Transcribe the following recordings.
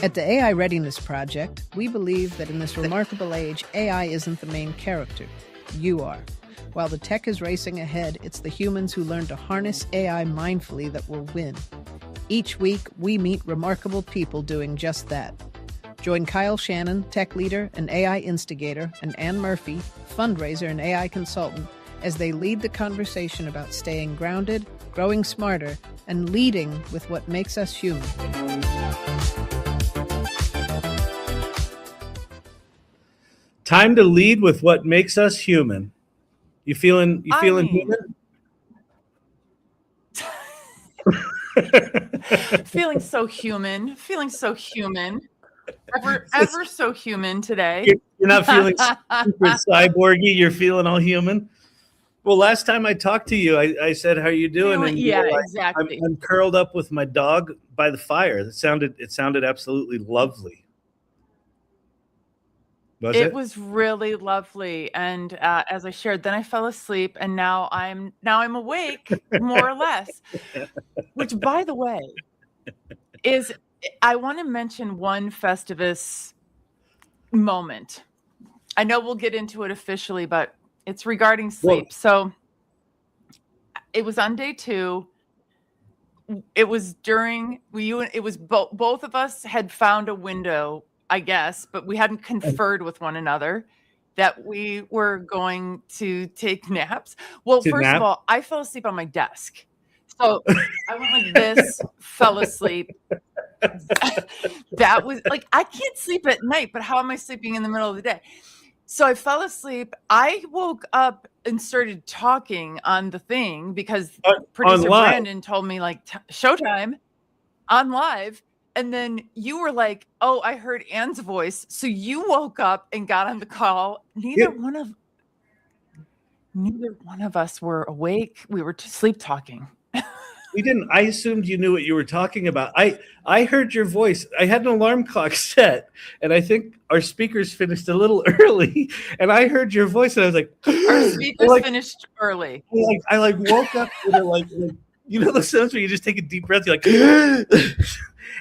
At the AI Readiness Project, we believe that in this remarkable age, AI isn't the main character. You are. While the tech is racing ahead, it's the humans who learn to harness AI mindfully that will win. Each week, we meet remarkable people doing just that. Join Kyle Shannon, tech leader and AI instigator, and Anne Murphy, fundraiser and AI consultant, as they lead the conversation about staying grounded, growing smarter, and leading with what makes us human. Time to lead with what makes us human. You feeling human? Feeling so human. Ever so human today. You're not feeling super cyborgy. You're feeling all human. Well, last time I talked to you, I said, "How are you doing?" And yeah, like, exactly. I'm curled up with my dog by the fire. It sounded absolutely lovely. It was really lovely, and as I shared, then I fell asleep, and now I'm awake, more or less. Which, by the way, is I want to mention one Festivus moment. I know we'll get into it officially, but it's regarding sleep. So it was on day 2. It was during both of us had found a window, I guess, but we hadn't conferred with one another that we were going to take naps. Well, first of all, I fell asleep on my desk. So I went like this, fell asleep. That was like, I can't sleep at night, but how am I sleeping in the middle of the day? So I fell asleep. I woke up and started talking on the thing because producer Brandon told me like showtime on live. And then you were like, "Oh, I heard Anne's voice." So you woke up and got on the call. Neither one of us were awake. We were sleep talking. We didn't. I assumed you knew what you were talking about. I heard your voice. I had an alarm clock set, and I think our speakers finished a little early. And I heard your voice, and I was like, "Our speakers finished early." I woke up with like you know those sounds where you just take a deep breath. You're like,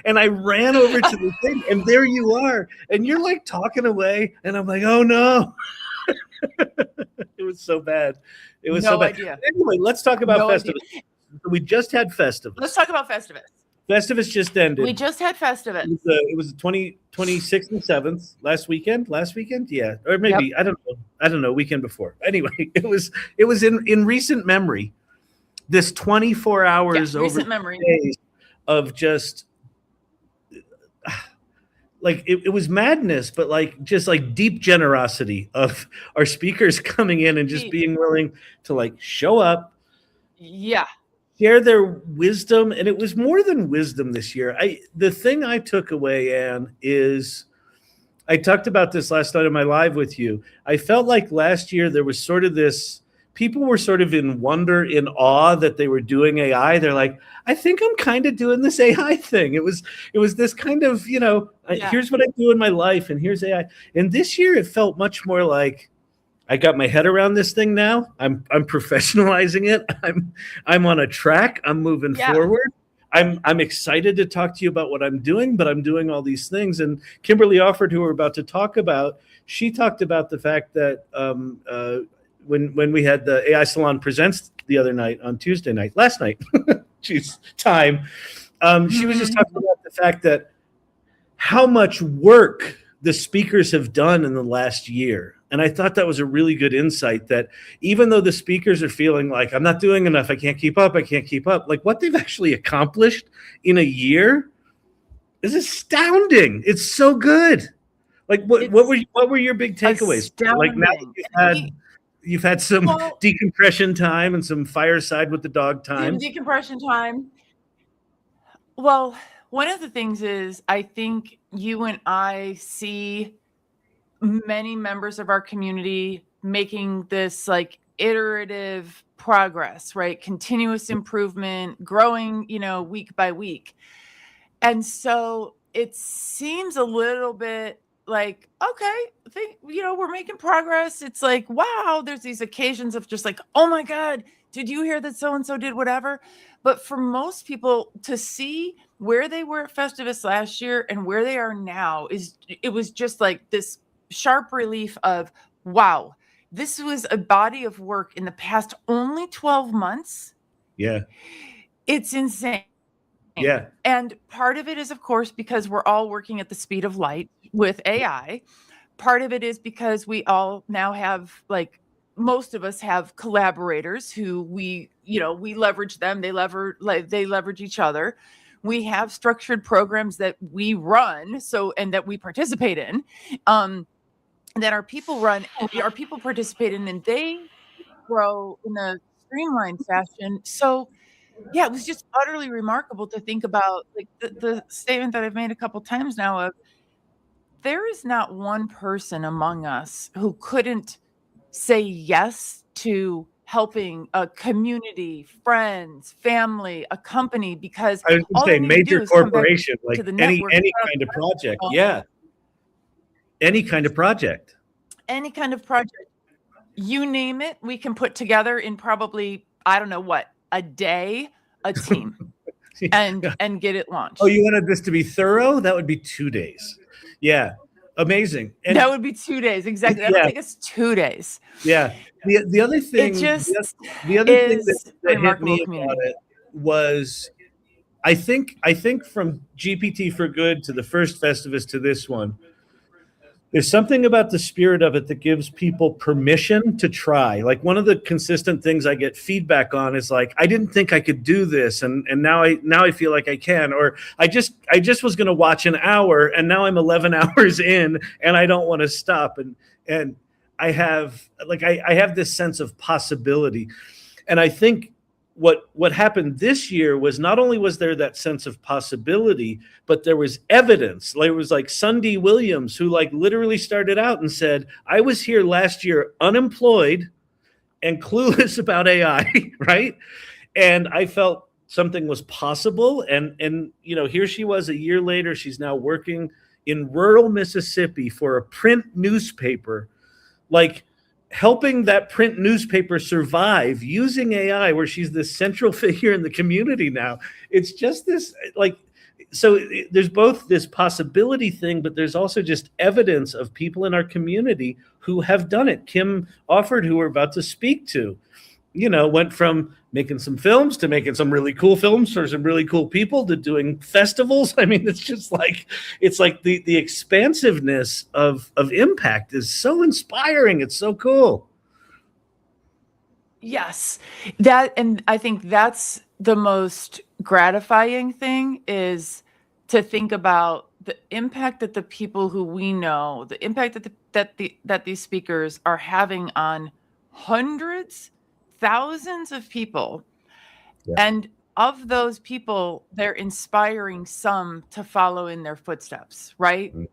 and I ran over to the thing, and there you are, and you're like talking away, and I'm like, oh no. It was so bad. It was so bad. Idea. Anyway, let's talk about Festivus. We just had Festivus. Let's talk about Festivus. Festivus just ended. We just had Festivus. It was the 26th and 7th last weekend, yeah, or maybe I don't know, weekend before. Anyway, it was in recent memory. This 24 hours over days of just like it was madness, but like just like deep generosity of our speakers coming in and just being willing to like show up. Yeah. Share their wisdom, and it was more than wisdom this year. The thing I took away, Anne, is I talked about this last night in my live with you. I felt like last year there was sort of this, people were sort of in wonder, in awe that they were doing AI. They're like, I think I'm kind of doing this AI thing. It was this kind of, here's what I do in my life, and here's AI. And this year it felt much more like, I got my head around this thing now. I'm professionalizing it. I'm on a track. I'm moving forward. I'm excited to talk to you about what I'm doing, but I'm doing all these things. And Kimberly Offord, who we're about to talk about, she talked about the fact that when we had the AI Salon Presents the other night on Tuesday night, last night, geez, time. She was just talking about the fact that how much work the speakers have done in the last year. And I thought that was a really good insight, that even though the speakers are feeling like, I'm not doing enough, I can't keep up, like what they've actually accomplished in a year is astounding. It's so good. Like what were your big takeaways? Astounding. Like now that you've had some decompression time and some fireside with the dog time. Decompression time. Well, one of the things is I think you and I see many members of our community making this like iterative progress, right? Continuous improvement, growing, week by week. And so it seems a little bit like, okay, we're making progress. It's like, wow, there's these occasions of just like, oh my God, did you hear that so-and-so did whatever? But for most people to see where they were at Festivus last year and where they are now it was just like this sharp relief of, wow, this was a body of work in the past only 12 months. Yeah. It's insane. Yeah. And part of it is, of course, because we're all working at the speed of light with AI. Part of it is because we all now have, like, most of us have collaborators who we leverage them. They leverage each other. We have structured programs that we run, and that we participate in, that our people participate in, and they grow in a streamlined fashion. So yeah, it was just utterly remarkable to think about, like, the statement that I've made a couple times now of, there is not one person among us who couldn't say yes to helping a community, friends, family, a company, because I was all going to say they need to do major is come back corporation, like to the any network. kind of project. Yeah. Any kind of project. Any kind of project. You name it, we can put together in probably, I don't know what, a day, a team, and get it launched. Oh, you wanted this to be thorough? That would be 2 days. Yeah. Amazing. And that would be 2 days. Exactly. That would take us 2 days. Yeah. The other thing, the other thing that hit me about it was, I think from GPT for Good to the first Festivus to this one, there's something about the spirit of it that gives people permission to try. Like, one of the consistent things I get feedback on is like, I didn't think I could do this, and now I feel like I can. Or I just was going to watch an hour, and now I'm 11 hours in, and I don't want to stop. And I have this sense of possibility, and I think what happened this year was, not only was there that sense of possibility, but there was evidence. Like, it was like Sunday Williams, who like literally started out and said, I was here last year unemployed and clueless about AI, right? And I felt something was possible. And here she was a year later. She's now working in rural Mississippi for a print newspaper, like helping that print newspaper survive using AI, where she's this central figure in the community now. It's just this, like, so there's both this possibility thing, but there's also just evidence of people in our community who have done it. Kim Offord, who we're about to speak to, went from making some films to making some really cool films for some really cool people to doing festivals. I mean, it's just like, the expansiveness of impact is so inspiring. It's so cool. Yes, and I think that's the most gratifying thing, is to think about the impact that the people who we know, the impact that these speakers are having on hundreds, thousands of people. Yeah. And of those people, they're inspiring some to follow in their footsteps, right? Mm-hmm.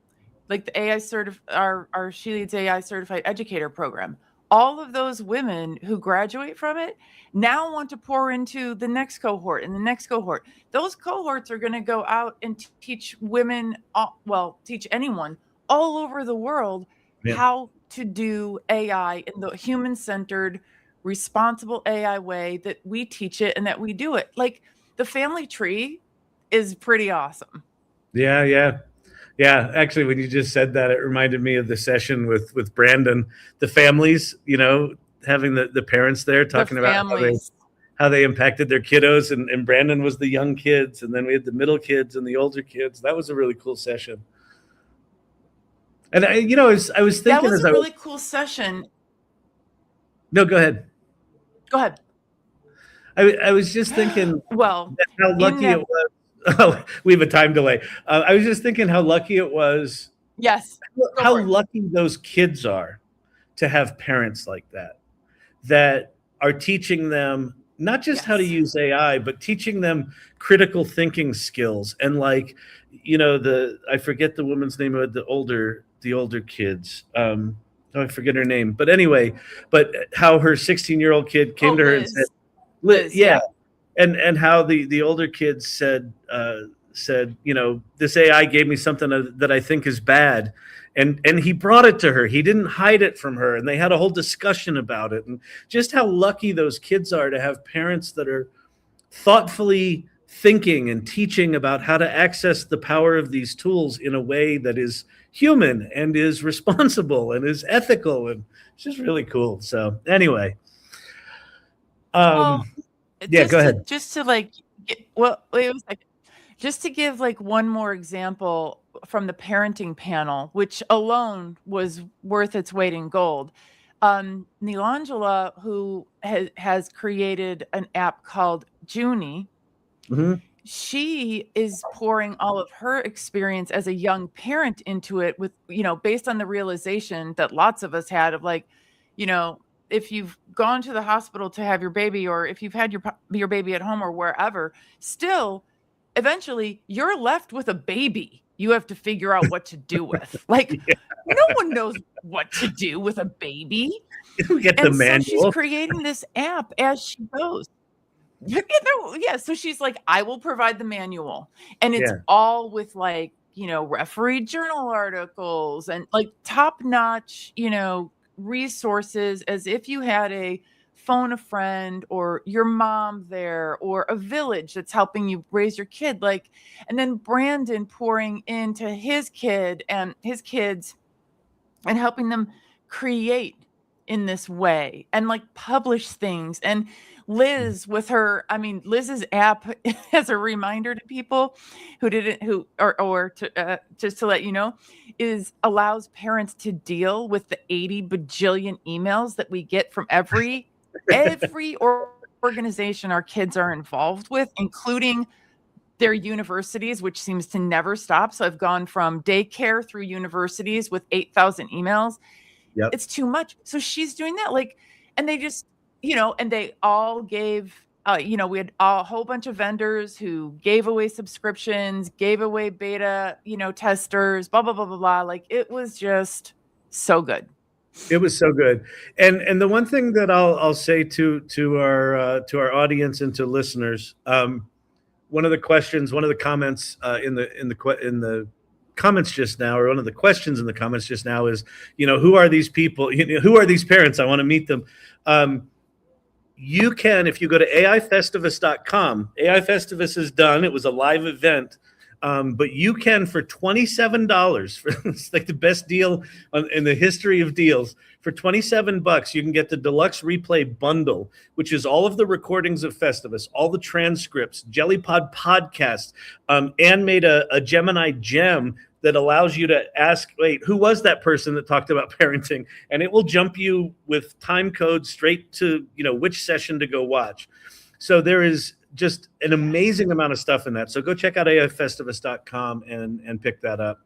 Like the our She Leads AI Certified Educator program. All of those women who graduate from it now want to pour into the next cohort and the next cohort. Those cohorts are going to go out and teach women, teach anyone all over the world, yeah, how to do AI in the human-centered, responsible AI way that we teach it and that we do it. Like, the family tree is pretty awesome. Yeah. Actually, when you just said that, it reminded me of the session with Brandon, the families, having the parents there talking about how they impacted their kiddos, and Brandon was the young kids, and then we had the middle kids and the older kids. That was a really cool session. And I was thinking, that was a really cool session. No, go ahead. Go ahead. I was just thinking, well, how lucky it was. Oh, we have a time delay. I was just thinking how lucky it was. Yes. How lucky those kids are to have parents like that are teaching them not just how to use AI, but teaching them critical thinking skills. And like, I forget the woman's name of the older kids. I forget her name, but anyway, how her 16-year-old kid came to her and said, Liz, yeah. And how the older kids said, said, this AI gave me something that I think is bad. And he brought it to her. He didn't hide it from her. And they had a whole discussion about it. And just how lucky those kids are to have parents that are thoughtfully thinking and teaching about how to access the power of these tools in a way that is human and is responsible and is ethical. And it's just really cool. So anyway. Well, Yeah, go ahead. Just to like, wait a second. Just to give like one more example from the parenting panel, which alone was worth its weight in gold. 𝗢𝘂𝗿, who has created an app called Junie, she is pouring all of her experience as a young parent into it with, based on the realization that lots of us had of like, if you've gone to the hospital to have your baby, or if you've had your baby at home or wherever, still, eventually you're left with a baby you have to figure out what to do with. Like, no one knows what to do with a baby. You get the manual. So she's creating this app as she goes. Yeah, so she's like, I will provide the manual. And it's all with like, referee journal articles and like top-notch, resources, as if you had a phone a friend or your mom there or a village that's helping you raise your kid. Like, and then Brandon pouring into his kid and his kids and helping them create in this way and like publish things. And Liz with her, Liz's app as a reminder to people who just to let you know, allows parents to deal with the 80 bajillion emails that we get from every organization our kids are involved with, including their universities, which seems to never stop. So I've gone from daycare through universities with 8,000 emails. Yep. It's too much. So she's doing that. Like, and they just, and they all gave, we had a whole bunch of vendors who gave away subscriptions, gave away beta, testers, blah, blah, blah, blah, blah. Like, it was just so good. It was so good. And the one thing that I'll say to our audience and to listeners, one of the comments in the comments just now, or one of the questions in the comments just now is, who are these people? Who are these parents? I want to meet them. You can, if you go to AIFestivus.com, AI Festivus is done. It was a live event. But you can, for $27, it's like the best deal in the history of deals. For $27, you can get the deluxe replay bundle, which is all of the recordings of Festivus, all the transcripts, JellyPod podcasts, and made a Gemini gem that allows you to ask, wait, who was that person that talked about parenting? And it will jump you with time codes straight to, which session to go watch. So there is just an amazing amount of stuff in that. So go check out AIFestivus.com and pick that up.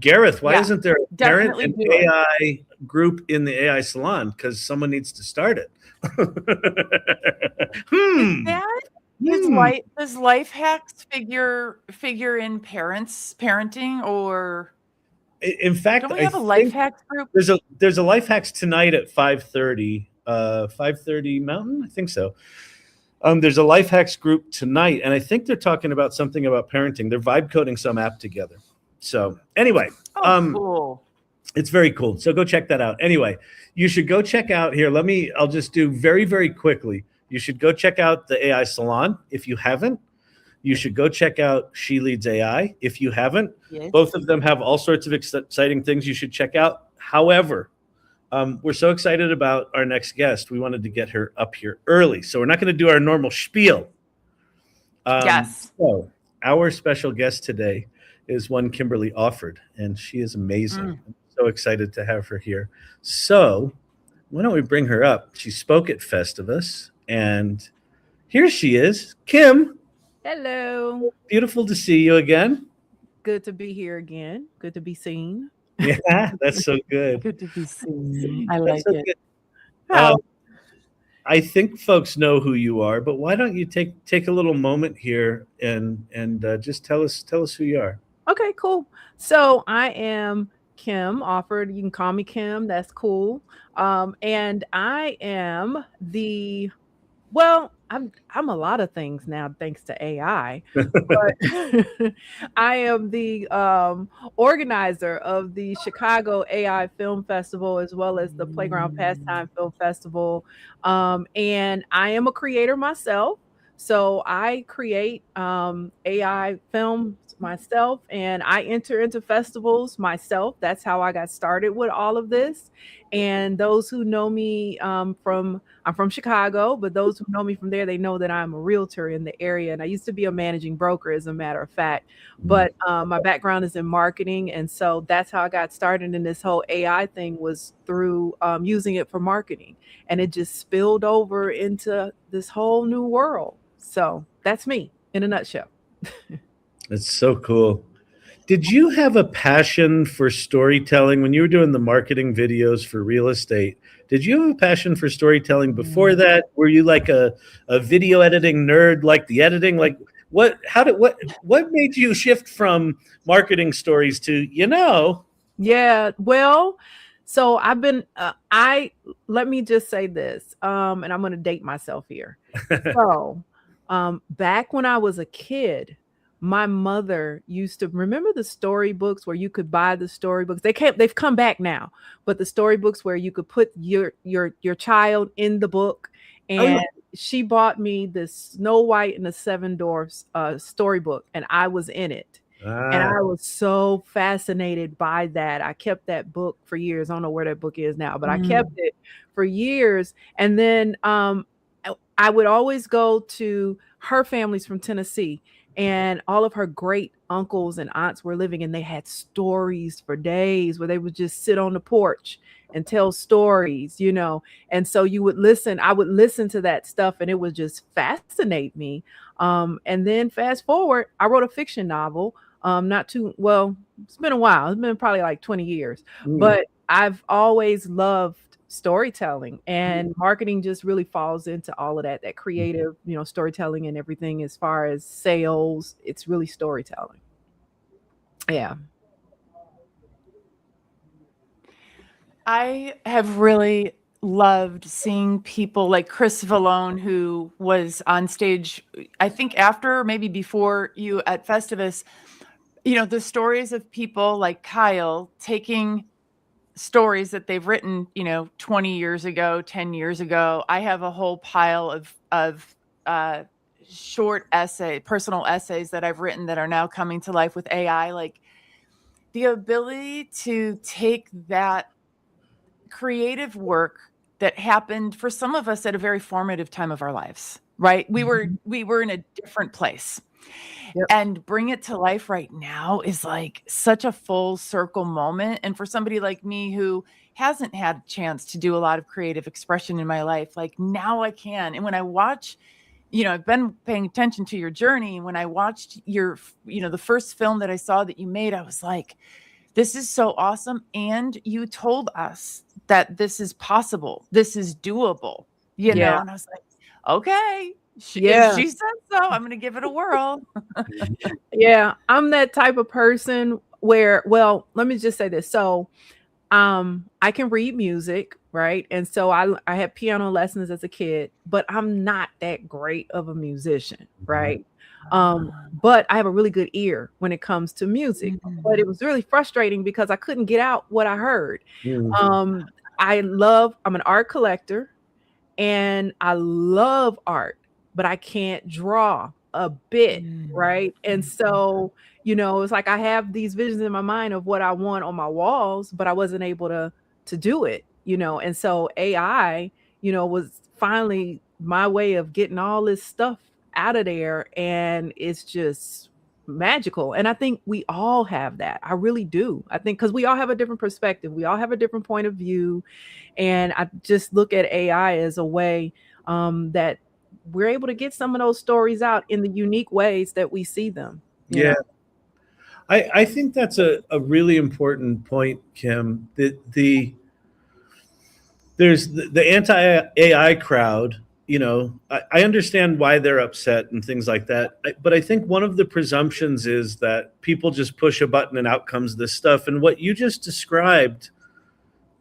Gareth, why isn't there a parent and AI group in the AI salon? Because someone needs to start it. Does life hacks figure in parenting, or in fact, don't we have a life hacks group? There's a life hacks tonight at 5:30, 5:30 Mountain, I think so. There's a life hacks group tonight, and I think they're talking about something about parenting. They're vibe coding some app together. So anyway, cool. It's very cool. So go check that out. Anyway, you should go check out here. I'll just do very, very quickly. You should go check out the AI Salon if you haven't. You should go check out She Leads AI if you haven't. Yes. Both of them have all sorts of exciting things you should check out. However, we're so excited about our next guest. We wanted to get her up here early. So we're not going to do our normal spiel. Yes. So our special guest today is one Kimberly Offord, and she is amazing. I'm so excited to have her here. So why don't we bring her up? She spoke at Festivus, and here she is. Kim. Hello. Beautiful to see you again. Good to be here again. Good to be seen. Yeah, that's so good. Good to be seen. I like it. I think folks know who you are, but why don't you take a little moment here and just tell us who you are. Okay, cool. So I am Kim Offord. You can call me Kim. That's cool. And I am I'm a lot of things now thanks to AI, but I am the organizer of the Chicago AI Film Festival as well as the Playground Pastime Film Festival, and I am a creator myself. So I create AI films myself, and I enter into festivals myself. That's how I got started with all of this. And those who know me I'm from Chicago, but those who know me from there, they know that I'm a realtor in the area. And I used to be a managing broker, as a matter of fact. But my background is in marketing. And so that's how I got started in this whole AI thing, was through using it for marketing. And it just spilled over into this whole new world. So that's me in a nutshell. That's so cool. Did you have a passion for storytelling when you were doing the marketing videos for real estate? Did you have a passion for storytelling before that? Were you like a video editing nerd, like the editing? Like what made you shift from marketing stories to, Yeah, well, so I've been let me just say this, and I'm going to date myself here. So, back when I was a kid, my mother used to, remember the storybooks where you could buy the storybooks. They've come back now, but the storybooks where you could put your child in the book. And she bought me this Snow White and the Seven Dwarfs storybook, and I was in it. And I was so fascinated by that. I kept that book for years. I don't know where that book is now, but I kept it for years. And then I would always go to her family's from Tennessee, and all of her great uncles and aunts were living, and they had stories for days where they would just sit on the porch and tell stories, And so I would listen to that stuff, and it would just fascinate me. And then fast forward, I wrote a fiction novel. It's been a while. It's been probably like 20 years, but I've always loved storytelling, and marketing just really falls into all of that creative, storytelling and everything. As far as sales, it's really storytelling. Yeah. I have really loved seeing people like Chris Vallone, who was on stage, I think after, maybe before you at Festivus, the stories of people like Kyle taking stories that they've written, 20 years ago, 10 years ago. I have a whole pile of short personal essays that I've written that are now coming to life with AI. Like the ability to take that creative work that happened for some of us at a very formative time of our lives, right? We were in a different place. Yep. And bring it to life right now is like such a full circle moment. And for somebody like me who hasn't had a chance to do a lot of creative expression in my life, like now I can. And when I watch, I've been paying attention to your journey. When I watched your, the first film that I saw that you made, I was like, this is so awesome. And you told us that this is possible. This is doable, And I was like, okay. If she said so, I'm going to give it a whirl. Yeah, I'm that type of person where, let me just say this. So I can read music, right? And so I had piano lessons as a kid, but I'm not that great of a musician, right? But I have a really good ear when it comes to music. But it was really frustrating because I couldn't get out what I heard. I'm an art collector, and I love art, but I can't draw a bit, right? And so, it's like I have these visions in my mind of what I want on my walls, but I wasn't able to do it, And so AI, was finally my way of getting all this stuff out of there, and it's just magical. And I think we all have that. I really do. I think because we all have a different perspective, we all have a different point of view, and I just look at AI as a way that we're able to get some of those stories out in the unique ways that we see them. Yeah. I think that's a really important point, Kim. There's the anti-AI crowd, I understand why they're upset and things like that. But I think one of the presumptions is that people just push a button and out comes this stuff. And what you just described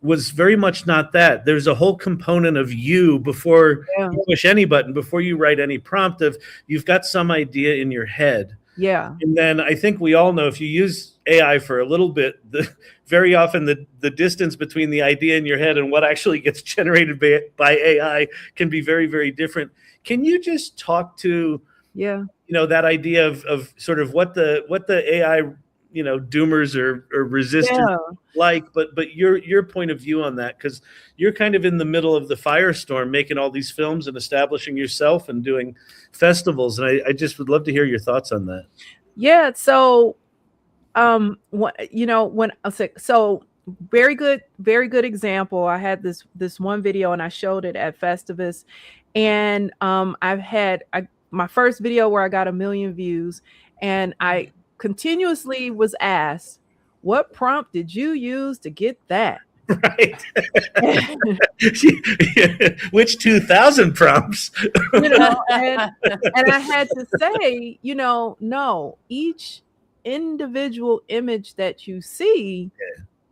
was very much not that. There's a whole component of you before you push any button, before you write any prompt, of you've got some idea in your head. Yeah. And then I think we all know, if you use AI for a little bit, very often the distance between the idea in your head and what actually gets generated by AI can be very, very different. Can you just talk to, that idea of sort of what the AI, doomers or resistors but your point of view on that, because you're kind of in the middle of the firestorm, making all these films and establishing yourself and doing festivals, and I just would love to hear your thoughts on that. Yeah. So, when I say, so very good example. I had this one video and I showed it at Festivus, and I've had my first video where I got 1 million views, and I continuously was asked, what prompt did you use to get that? Right. Which 2,000 prompts? And I had to say, no, each individual image that you see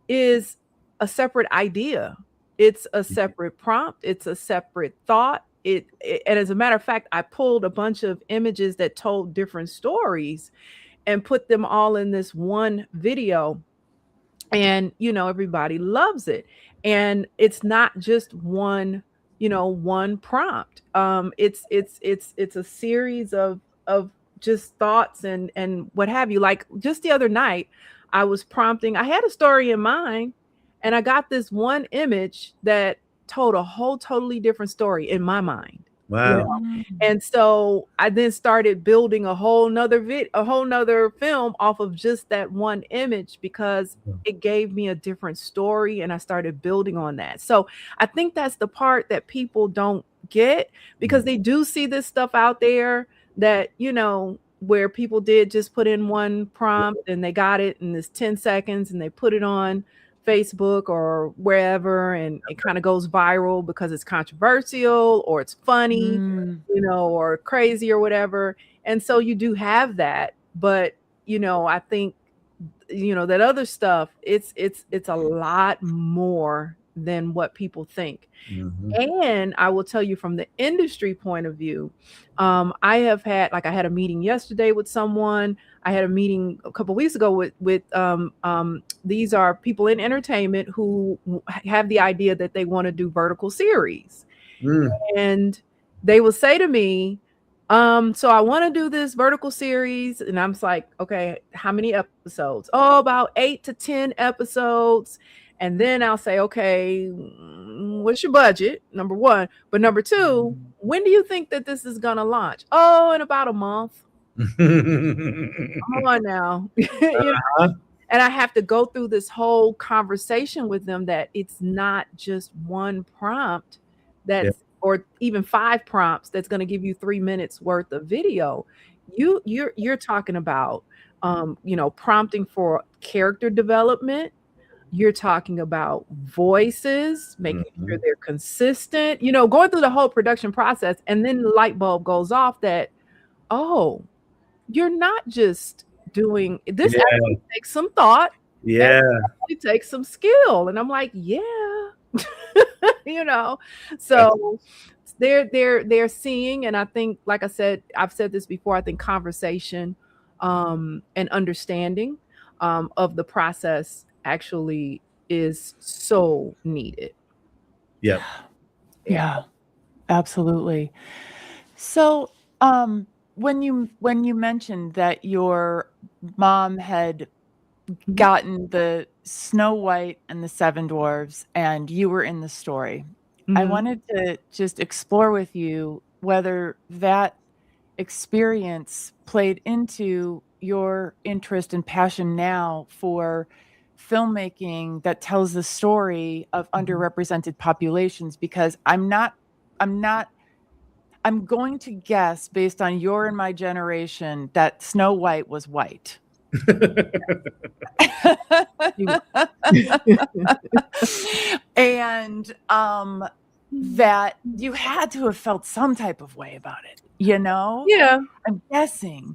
is a separate idea. It's a separate prompt. It's a separate thought. And as a matter of fact, I pulled a bunch of images that told different stories and put them all in this one video, and everybody loves it. And it's not just one prompt. It's a series of just thoughts and what have you. Like just the other night, I was prompting, I had a story in mind, and I got this one image that told a whole totally different story in my mind. Wow. And so I then started building a whole nother film off of just that one image, because it gave me a different story, and I started building on that. So I think that's the part that people don't get, because they do see this stuff out there that, where people did just put in one prompt and they got it in this 10 seconds and they put it on Facebook or wherever, and it kind of goes viral because it's controversial or it's funny, or crazy or whatever. And so you do have that, but I think that other stuff, it's a lot more than what people think. And I will tell you, from the industry point of view, I had a meeting yesterday with someone. I had a meeting a couple of weeks ago with these are people in entertainment who have the idea that they want to do vertical series. And they will say to me, so I want to do this vertical series. And I'm like, okay, how many episodes? Oh, about 8 to 10 episodes. And then I'll say, okay, what's your budget? Number one. But number two, when do you think that this is going to launch? Oh, in about a month. Come on now. And I have to go through this whole conversation with them that it's not just one prompt or even 5 prompts that's going to give you 3 minutes worth of video. You're talking about prompting for character development. You're talking about voices, making sure they're consistent, going through the whole production process. And then the light bulb goes off that, oh, you're not just doing this. Actually takes some thought. It takes some skill. And I'm like, so they're seeing, and I think, like I said, I've said this before, I think conversation and understanding of the process actually is so needed. Yeah, absolutely. So when you mentioned that your mom had gotten the Snow White and the Seven Dwarfs and you were in the story, I wanted to just explore with you whether that experience played into your interest and passion now for filmmaking that tells the story of underrepresented populations, because I'm going to guess, based on your and my generation, that Snow White was white. And that you had to have felt some type of way about it, Yeah. I'm guessing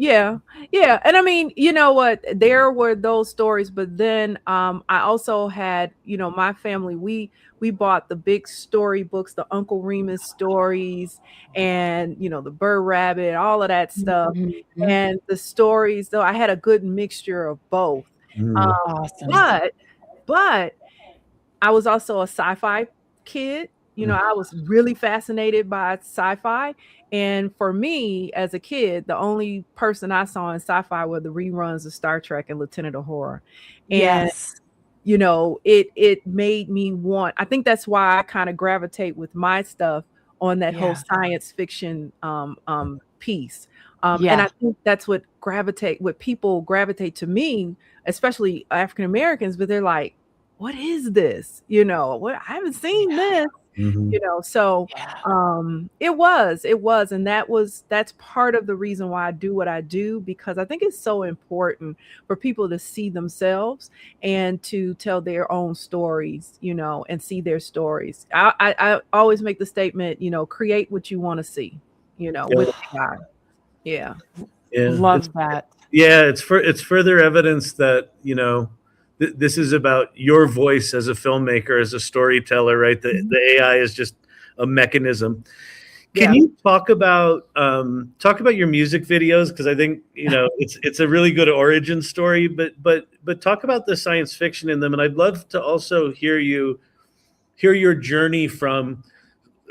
Yeah, yeah. And I mean, you know what? There were those stories, but then I also had, you know, my family, we bought the big story books, the Uncle Remus stories, and you know, the Burr Rabbit, all of that stuff. Mhm. And the stories, though I had a good mixture of both. Mm. Um, Awesome. but I was also a sci-fi kid. You know, I was really fascinated by sci-fi. And for me, as a kid, the only person I saw in sci-fi were the reruns of Star Trek and Lieutenant Uhura. And, Yes. you know, it made me want, I think that's why I kind of gravitate with my stuff on that whole Yeah. science fiction piece. And Yeah. I think that's what people gravitate to me, especially African Americans, but they're like, what is this? You know, what, I haven't seen Yeah. this, Mhm. you know. So Yeah. it was, and that's part of the reason why I do what I do, because I think it's so important for people to see themselves and to tell their own stories, you know, and see their stories. I always make the statement, you know, create what you want to see, you know, with AI. Yeah. Yeah, Love that. it's further evidence that, you know, this is about your voice as a filmmaker, as a storyteller, right? The AI is just a mechanism. Can Yeah. you talk about your music videos? Because I think, you know, it's a really good origin story, but talk about the science fiction in them, and I'd love to also hear your journey from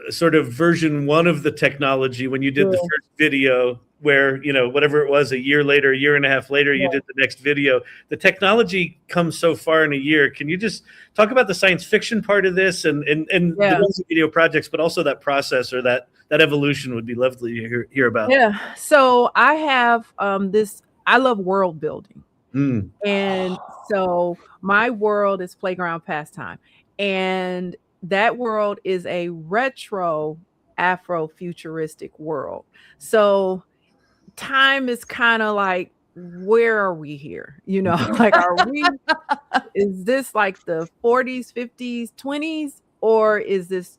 sort of version one of the technology when you did the Yeah. first video, where, you know, whatever it was, a year later, a year and a half later, you Yeah. did the next video. The technology comes so far in a year. Can you just talk about the science fiction part of this and the Yeah. music video projects, but also that process or that evolution would be lovely to hear about. Yeah. So I have I love world building. Mm. And so my world is Playground Pastime. And that world is a retro Afro-futuristic world. So time is kind of like, where are we here? You know, like, is this like the 40s, 50s, 20s, or is this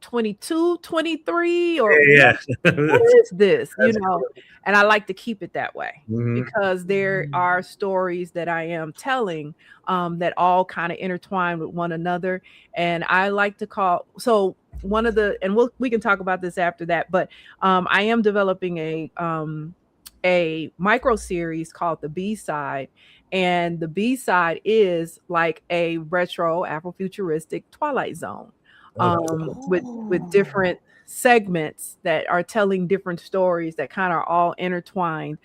22, 23, or Yeah. what is this? You know, and I like to keep it that way Mhm. because there are stories that I am telling that all kind of intertwine with one another. And I like to call, so one of the, and we can talk about this after that, but I am developing a micro series called the B side. And the B side is like a retro Afrofuturistic Twilight Zone with different segments that are telling different stories that kind of are all intertwined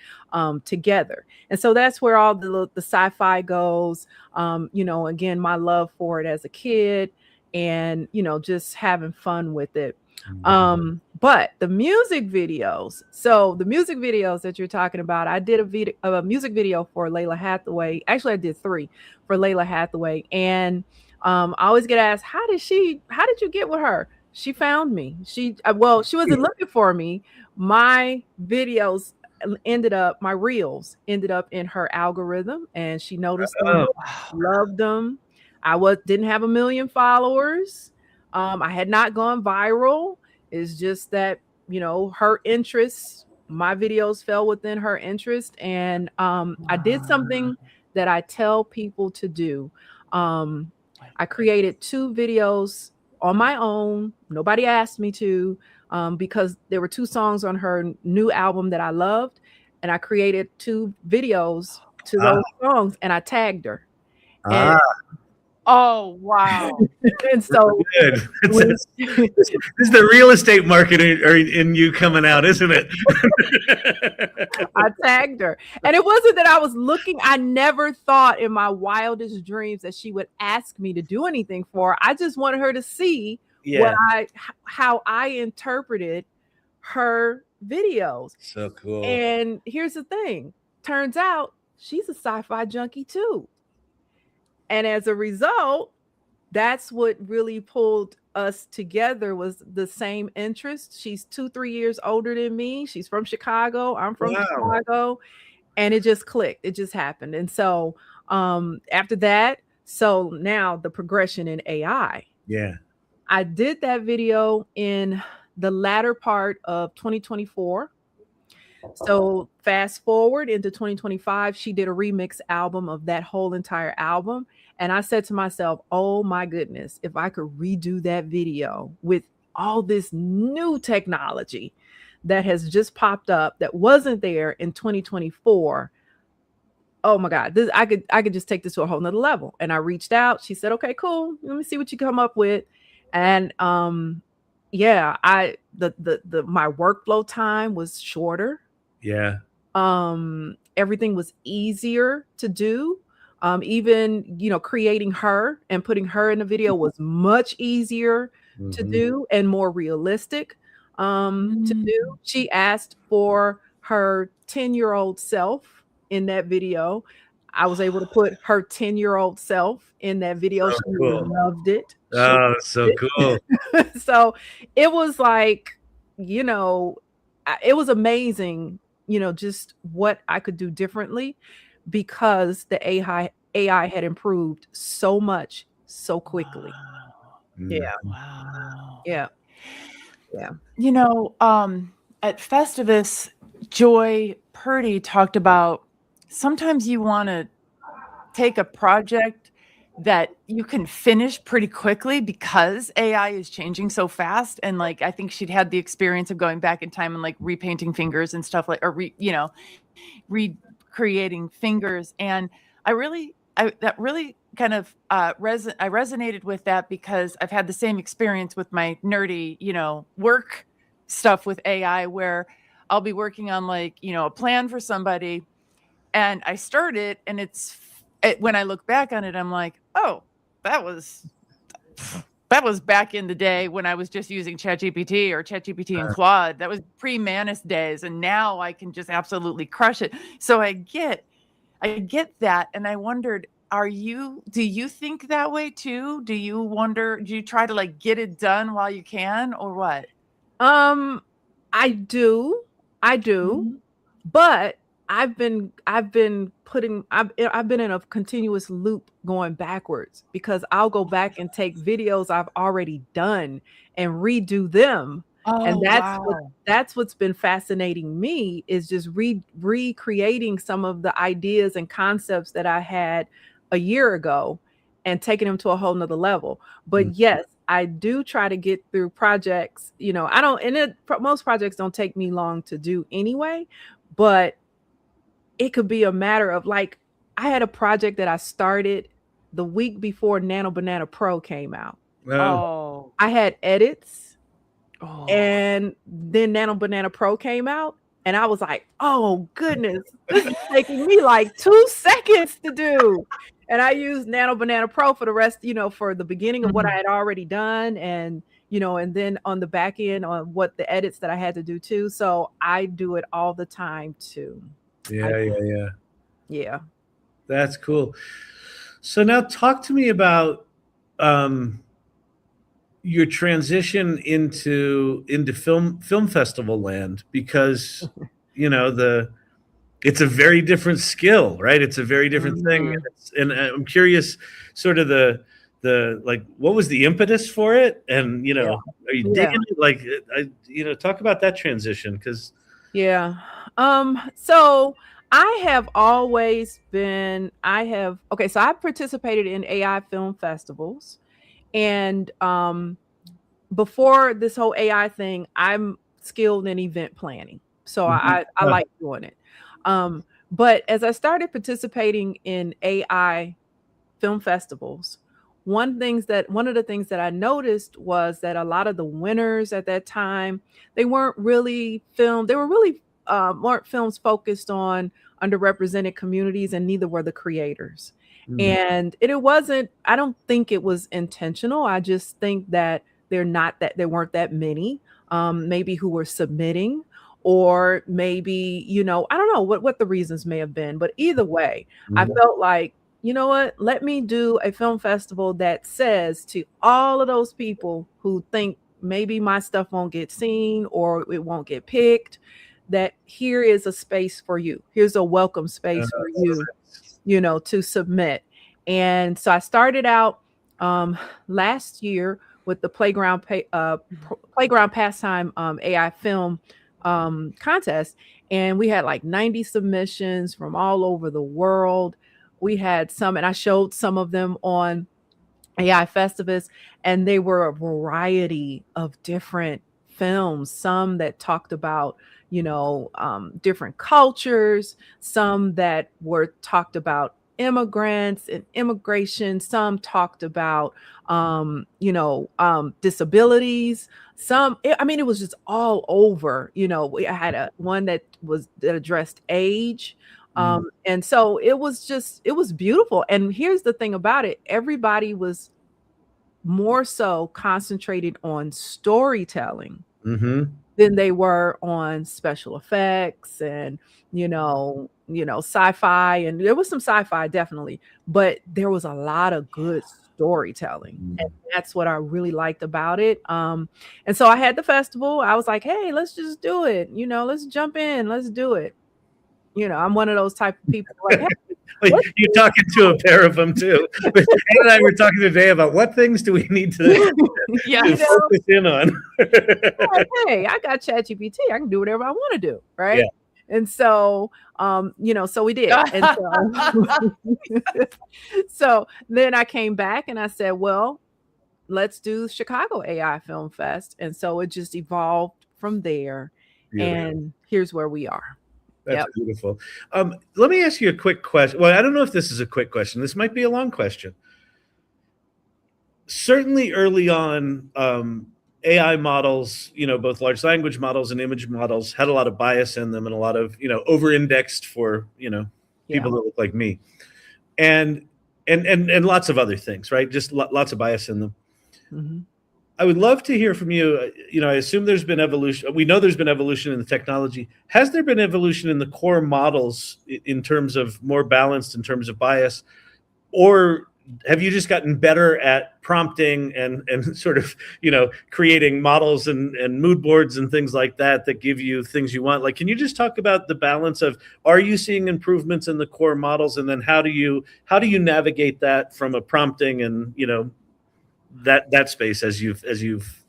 together. And so that's where all the sci-fi goes. You know, again, my love for it as a kid, and you know, just having fun with it. But the music videos, so the music videos that you're talking about, I did a music video for Lalah Hathaway. Actually, I did 3 for Lalah Hathaway. And I always get asked, how did you get with her? She found me. Well, she wasn't looking for me. My videos my reels ended up in her algorithm, and she noticed them, Oh, loved them. Didn't have a million followers. I had not gone viral. It's just that, you know, her interests, my videos fell within her interest. And I did something that I tell people to do. I created 2 videos on my own. Nobody asked me to, because there were 2 songs on her new album that I loved. And I created 2 videos to those songs, and I tagged her. And, Oh, wow. and so good. when, This is the real estate market in you coming out, isn't it? I tagged her. And it wasn't that I was looking. I never thought in my wildest dreams that she would ask me to do anything for her. I just wanted her to see Yeah. how I interpreted her videos. So cool. And here's the thing. Turns out she's a sci-fi junkie too. And as a result, that's what really pulled us together, was the same interest. She's 2-3 years older than me. She's from Chicago. I'm from Chicago. And it just clicked. It just happened. And so after that, so now the progression in AI. Yeah. I did that video in the latter part of 2024. So fast forward into 2025, she did a remix album of that whole entire album. And I said to myself, oh my goodness, if I could redo that video with all this new technology that has just popped up that wasn't there in 2024. Oh my God, I could just take this to a whole nother level. And I reached out. She said, okay, cool. Let me see what you come up with. And yeah, my workflow time was shorter. Yeah. Everything was easier to do. Even, creating her and putting her in the video was much easier to do and more realistic to do. She asked for her 10-year-old self in that video. I was able to put her 10-year-old self in that video. She cool. loved it. Oh, so cool. So it was like, it was amazing, just what I could do differently because the AI had improved so much so quickly. Wow. Yeah. Wow. Yeah. At Festivus, Joy Purdy talked about sometimes you want to take a project that you can finish pretty quickly because AI is changing so fast. And like, I think she'd had the experience of going back in time and like repainting fingers and stuff like, or recreating fingers. And I resonated with that because I've had the same experience with my nerdy, work stuff with AI where I'll be working on like, a plan for somebody and I start it and when I look back on it, I'm like, oh, that was back in the day when I was just using ChatGPT or ChatGPT and 𝗂𝗏. That was pre-Manus days. And now I can just absolutely crush it. So I get that. And I wondered, do you think that way too? Do you try to like get it done while you can or what? I do. But I've been in a continuous loop going backwards because I'll go back and take videos I've already done and redo them. And that's what's been fascinating me is just recreating some of the ideas and concepts that I had a year ago and taking them to a whole nother level. But yes, I do try to get through projects, most projects don't take me long to do anyway, but it could be a matter of like, I had a project that I started the week before Nano Banana Pro came out. Oh, I had edits and then Nano Banana Pro came out and I was like, oh goodness, this is taking me like 2 seconds to do. And I used Nano Banana Pro for the rest, for the beginning of what I had already done and, and then on the back end on what the edits that I had to do too. So I do it all the time too. Yeah. That's cool. So now talk to me about your transition into film festival land because it's a very different skill, right? It's a very different thing, and I'm curious, sort of the like, what was the impetus for it, and are you digging it? Like, talk about that transition because so I have always been. So I participated in AI film festivals, and before this whole AI thing, I'm skilled in event planning, so I like doing it. But as I started participating in AI film festivals, one of the things that I noticed was that a lot of the winners at that time, they weren't really filmed. They were really weren't films focused on underrepresented communities, and neither were the creators. And it wasn't. I don't think it was intentional. I just think that there weren't that many, maybe who were submitting. Or maybe, I don't know what the reasons may have been, but either way, I felt like, you know what, let me do a film festival that says to all of those people who think maybe my stuff won't get seen or it won't get picked, that here is a space for you. Here's a welcome space for you, to submit. And so I started out last year with the Playground Pastime AI film contest, and we had like 90 submissions from all over the world. We had some, and I showed some of them on AI Festivus, and they were a variety of different films, some that talked about, different cultures, some that were talked about immigrants and immigration, some talked about, disabilities. It was just all over. We had one that addressed age. And so it was beautiful. And here's the thing about it. Everybody was more so concentrated on storytelling than they were on special effects and, sci-fi. And there was some sci-fi definitely, but there was a lot of good storytelling. And that's what I really liked about it. And so I had the festival. I was like, hey, let's just do it. Let's jump in. Let's do it. I'm one of those type of people like, hey, you're talking to a pair of them too. But Ann and I were talking today about what things do we need to, focus in on. Like, hey, I got ChatGPT. I can do whatever I want to do, right? Yeah. And so, so we did. And so then I came back and I said, well, let's do Chicago AI Film Fest. And so it just evolved from there. And here's where we are. That's beautiful. Let me ask you a quick question. Well, I don't know if this is a quick question. This might be a long question. Certainly early on, AI models, both large language models and image models had a lot of bias in them and a lot of, over-indexed for, people that look like me. And lots of other things, right? Just lots of bias in them. Mm-hmm. I would love to hear from you. I assume there's been evolution. We know there's been evolution in the technology. Has there been evolution in the core models in terms of more balanced in terms of bias? Or have you just gotten better at prompting and sort of, creating models and mood boards and things like that give you things you want? Like, can you just talk about the balance of, are you seeing improvements in the core models? And then how do you navigate that from a prompting and, that space as you've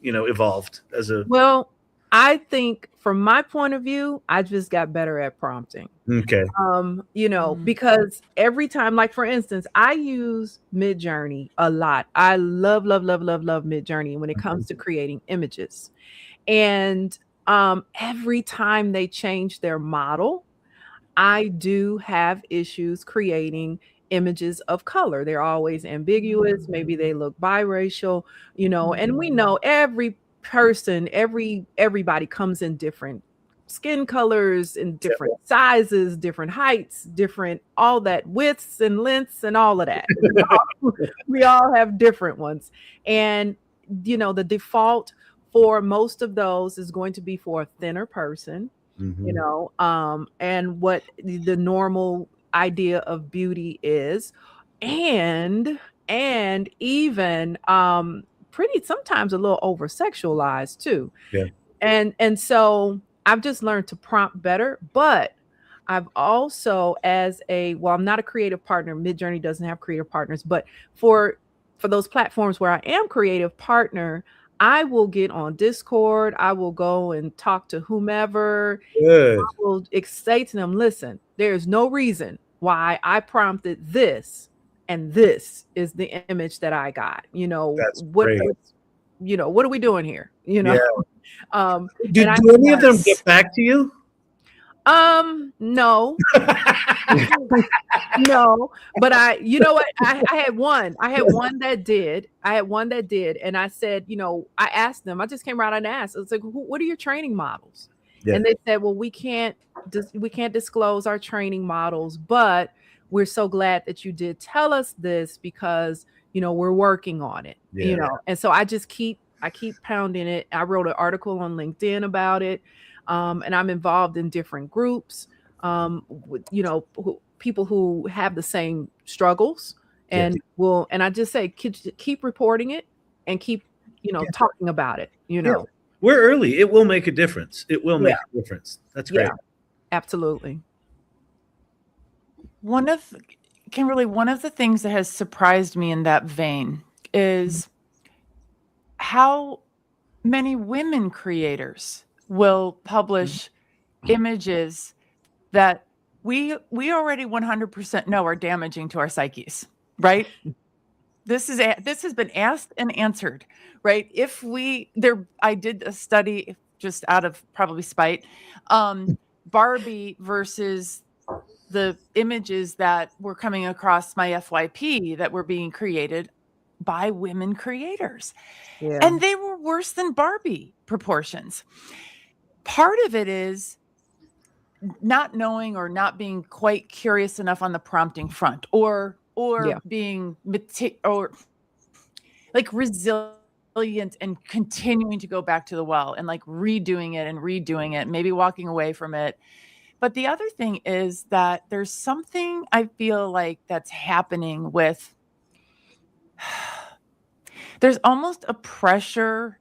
evolved as a... Well, I think from my point of view, I just got better at prompting. Okay. Because every time, like for instance, I use Midjourney a lot. I love Midjourney when it comes to creating images. And every time they change their model, I do have issues creating images of color. They're always ambiguous. Maybe they look biracial, and we know every person, everybody comes in different skin colors and different sizes, different heights, different, all that, widths and lengths and all of that. We all have different ones. And, the default for most of those is going to be for a thinner person, and what the normal idea of beauty is, and even pretty sometimes a little over sexualized too. And so I've just learned to prompt better. But I've also, I'm not a creative partner. Midjourney doesn't have creative partners, but for those platforms where I am creative partner, I will get on Discord. I will go and talk to whomever. Good. I will say to them, listen, there's no reason why I prompted this, and this is the image that I got. That's what are we doing here? Do any of them get back to you? No. No, but I had one that did. And I said, I asked them, I just came around and asked, it's like, what are your training models? Yeah. And they said, well, we can't disclose our training models, but we're so glad that you did tell us this because, we're working on it, And so I keep pounding it. I wrote an article on LinkedIn about it. And I'm involved in different groups, people who have the same struggles, and I just say, keep reporting it and keep, talking about it, We're early. It will make a difference. It will make a difference. That's great. Yeah, absolutely. Kimberly, one of the things that has surprised me in that vein is how many women creators will publish images that we already 100% know are damaging to our psyches, right? This has been asked and answered, right? I did a study just out of probably spite, Barbie versus the images that were coming across my FYP that were being created by women creators. Yeah. And they were worse than Barbie proportions. Part of it is not knowing or not being quite curious enough on the prompting front, or being or like resilient and continuing to go back to the well and like redoing it, maybe walking away from it. But the other thing is that there's something I feel like that's happening with, there's almost a pressure,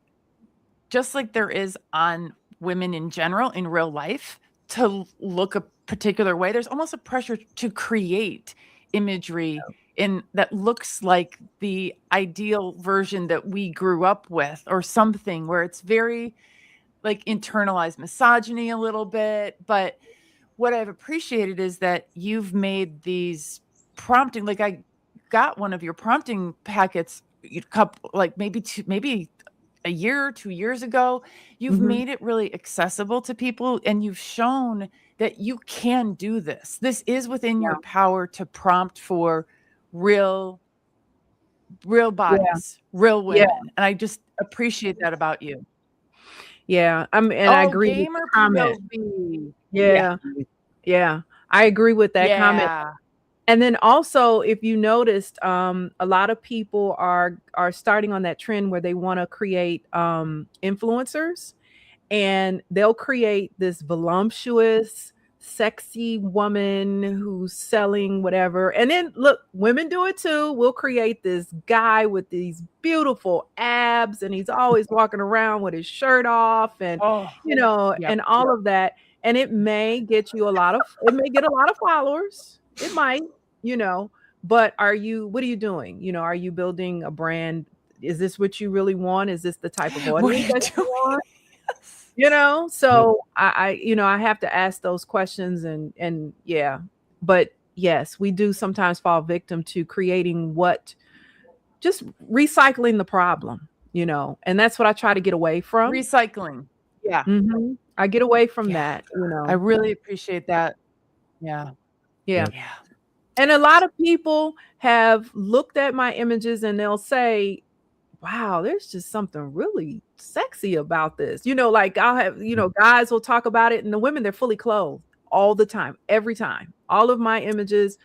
just like there is on women in general in real life, to look a particular way. There's almost a pressure to create imagery that looks like the ideal version that we grew up with, or something where it's very like internalized misogyny a little bit. But what I've appreciated is that you've made these prompting, like I got one of your prompting packets like maybe a year or 2 years ago. You've made it really accessible to people, and you've shown that you can do this. This is within your power to prompt for real bodies, real women. And I just appreciate that about you. Yeah. And I agree with the comment. Yeah. I agree with that comment. And then also, if you noticed, a lot of people are starting on that trend where they want to create influencers, and they'll create this voluptuous, sexy woman who's selling whatever. And then look, women do it too. We'll create this guy with these beautiful abs, and he's always walking around with his shirt off, and and all of that. And it may get a lot of followers. It might, but what are you doing? Are you building a brand? Is this what you really want? Is this the type of audience that you want? So I have to ask those questions, and but yes, we do sometimes fall victim to creating just recycling the problem, and that's what I try to get away from. Recycling. Yeah. I get away from that, I really appreciate that. Yeah. And a lot of people have looked at my images and they'll say, wow, there's just something really sexy about this. Like I'll have, guys will talk about it, and the women, they're fully clothed all the time, every time. All of my images,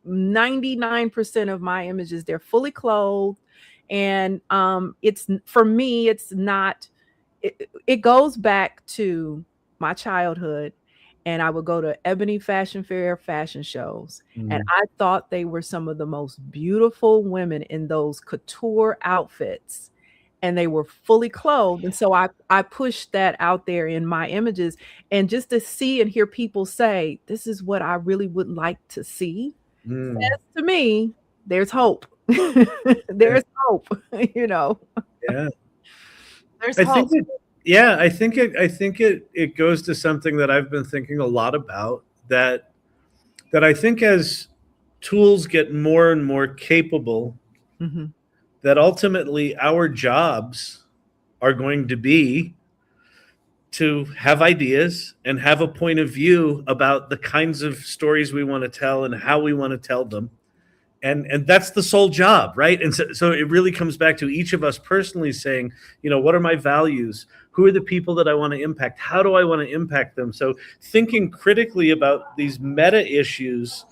99% of my images, they're fully clothed. And it's, for me, it's not, it goes back to my childhood. And I would go to Ebony Fashion Fair fashion shows. And I thought they were some of the most beautiful women in those couture outfits. And they were fully clothed. And so I pushed that out there in my images. And just to see and hear people say, this is what I really would like to see. Says to me, there's hope. There's hope, Yeah. There's hope. I think it goes to something that I've been thinking a lot about, that I think as tools get more and more capable, that ultimately our jobs are going to be to have ideas and have a point of view about the kinds of stories we want to tell and how we want to tell them. And that's the sole job, right? And so it really comes back to each of us personally saying, what are my values? Who are the people that I want to impact? How do I want to impact them? So thinking critically about these meta issues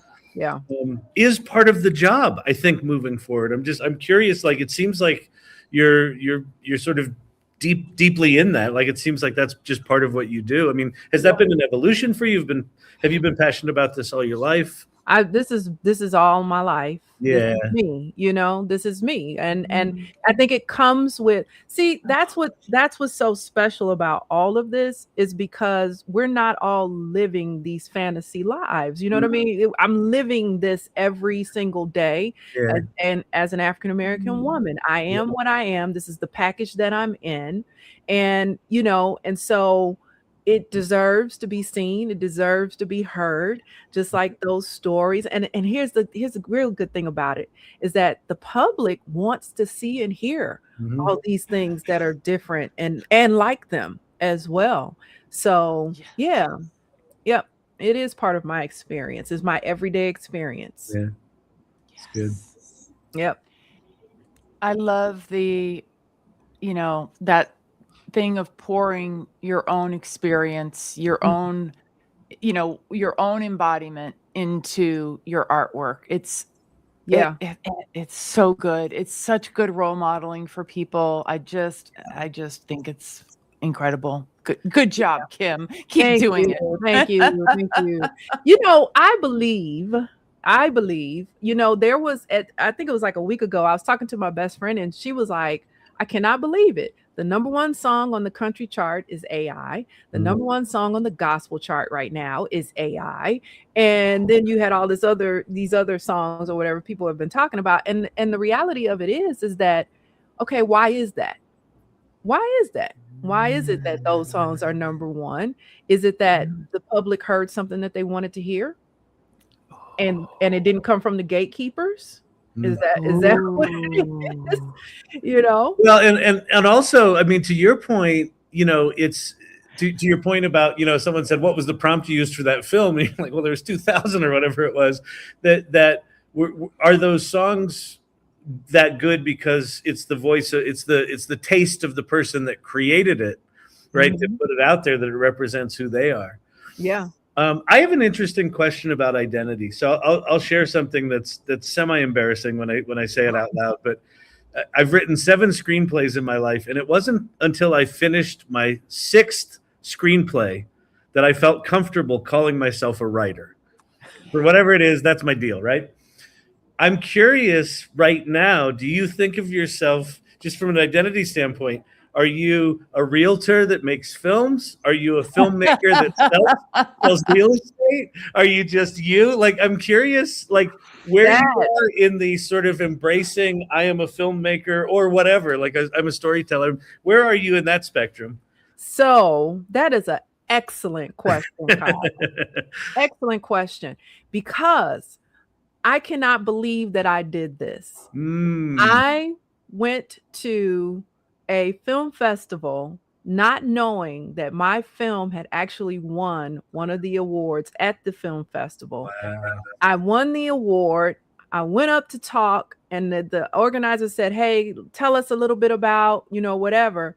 is part of the job, I think, moving forward. I'm curious, like, it seems like you're sort of deeply in that. Like, it seems like that's just part of what you do. I mean, has that been an evolution for you? Have you been passionate about this all your life? This is all my life. Yeah. This is me, this is me. And I think it comes with, that's what's so special about all of this, is because we're not all living these fantasy lives. You know what I mean? I'm living this every single day. And as an African-American woman, I am what I am. This is the package that I'm in. And, and so it deserves to be seen. It deserves to be heard, just like those stories. And here's the real good thing about it is that the public wants to see and hear all these things that are different and like them as well. So yeah, yep, it is part of my experience. It's my everyday experience. Yeah, it's good. Yep. I love the, that thing of pouring your own experience, your own, your own embodiment into your artwork. It's so good. It's such good role modeling for people. I just think it's incredible. Good job, Kim. Keep doing it. Thank you. Thank you. I believe, there was I think it was like a week ago, I was talking to my best friend and she was like, I cannot believe it. The number one song on the country chart is AI. The number one song on the gospel chart right now is AI. And then you had all these other songs or whatever people have been talking about. And the reality of it is that, okay, why is that? Why is that? Why is it that those songs are number one? Is it that the public heard something that they wanted to hear? And it didn't come from the gatekeepers? Is that what it is? Well, and also, I mean, to your point, it's to your point about, someone said, what was the prompt you used for that film? And you're like, well, there's 2000 or whatever it was. Are those songs that good because it's the voice, it's the taste of the person that created it, right? To put it out there that it represents who they are. Yeah. I have an interesting question about identity. So I'll share something that's semi-embarrassing when I say it out loud. But I've written 7 screenplays in my life, and it wasn't until I finished my 6th screenplay that I felt comfortable calling myself a writer. For whatever it is, that's my deal, right? I'm curious right now, do you think of yourself, just from an identity standpoint, are you a realtor that makes films? Are you a filmmaker that sells real estate? Are you just you? Like, I'm curious, like, where you are in the sort of embracing, I am a filmmaker or whatever, like I'm a storyteller. Where are you in that spectrum? So that is an excellent question, Kyle. Excellent question, because I cannot believe that I did this. I went to a film festival not knowing that my film had actually won one of the awards at the film festival. Wow. I won the award. I went up to talk, and the organizer said, hey, tell us a little bit about, whatever.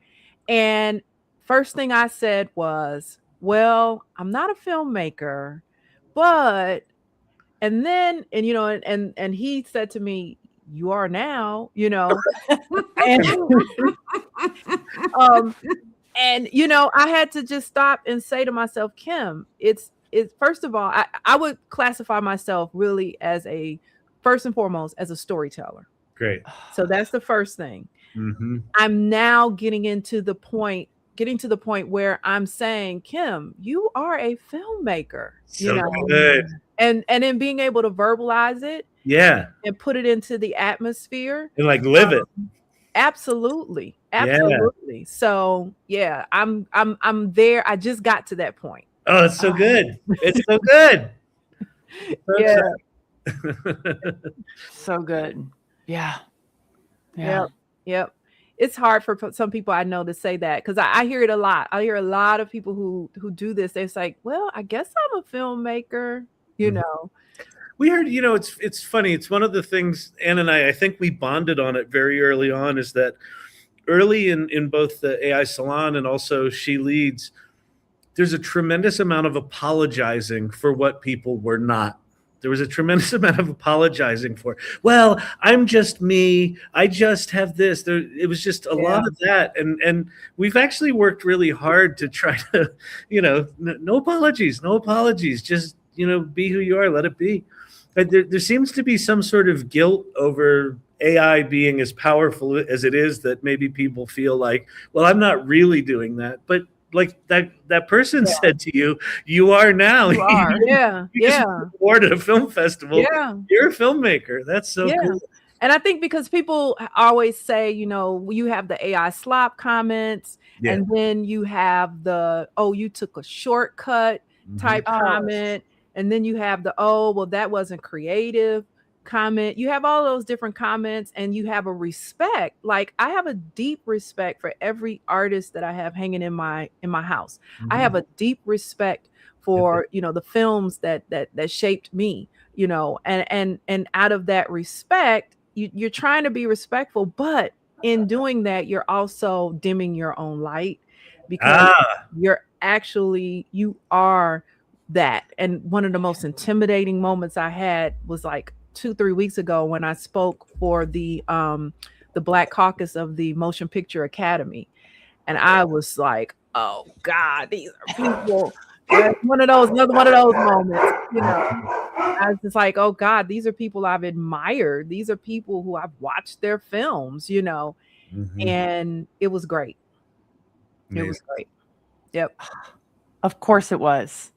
And first thing I said was, well, I'm not a filmmaker, but, and then, and he said to me, you are now, and I had to just stop and say to myself, Kim, it's first of all, I would classify myself really as first and foremost as a storyteller. Great. So that's the first thing. I'm now getting to the point where I'm saying, Kim, you are a filmmaker. So good. And then being able to verbalize it. Yeah. And put it into the atmosphere. And like live it. Absolutely. Absolutely. Yeah. So yeah, I'm there. I just got to that point. Oh, it's so good. It's so good. So good. Yeah. Yep. It's hard for some people I know to say that, because I hear it a lot. I hear a lot of people who do this. It's like, well, I guess I'm a filmmaker, We heard, it's funny. It's one of the things Ann and I think we bonded on it very early on, is that early in both the AI Salon and also She Leads, there's a tremendous amount of apologizing for what people were not. There was a tremendous amount of apologizing for, well, I'm just me. I just have this. It was just a lot of that. And we've actually worked really hard to try to, no apologies. Just, be who you are. Let it be. But there seems to be some sort of guilt over AI being as powerful as it is, that maybe people feel like, well, I'm not really doing that. But like that person said to you, you are now. You are. You just awarded a film festival. Yeah. You're a filmmaker. That's so cool. And I think because people always say, you know, you have the AI slop comments, Yeah. and then you have the, oh, you took a shortcut type Oh. comment, and then you have the, oh, well, that wasn't creative comment. You have all those different comments, and you have a respect. Like, I have a deep respect for every artist that I have hanging in my house. I have a deep respect for, you know, the films that shaped me, you know, and out of that respect, you're trying to be respectful, but in doing that, you're also dimming your own light, because you are that. And one of the most intimidating moments I had was like 2-3 weeks ago when I spoke for the Black Caucus of the Motion Picture Academy, and I was like, oh God, these are people. Another one of those moments, you know. I was just like, oh God, these are people I've admired. These are people who I've watched their films, you know. And it was great. It was great. Yep. Of course it was.